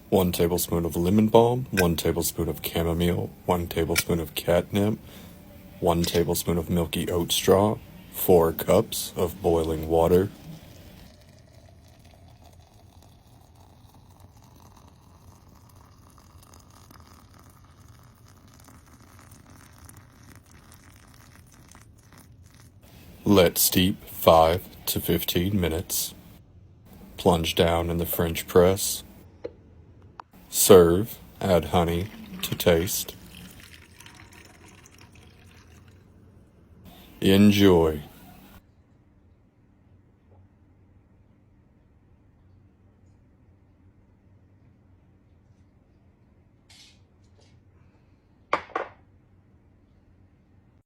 1 tablespoon of lemon balm, 1 tablespoon of chamomile, 1 tablespoon of catnip, 1 tablespoon of milky oat straw, 4 cups of boiling water. Let steep 5 to 15 minutes. Plunge down in the French press. Serve, add honey to taste. Enjoy.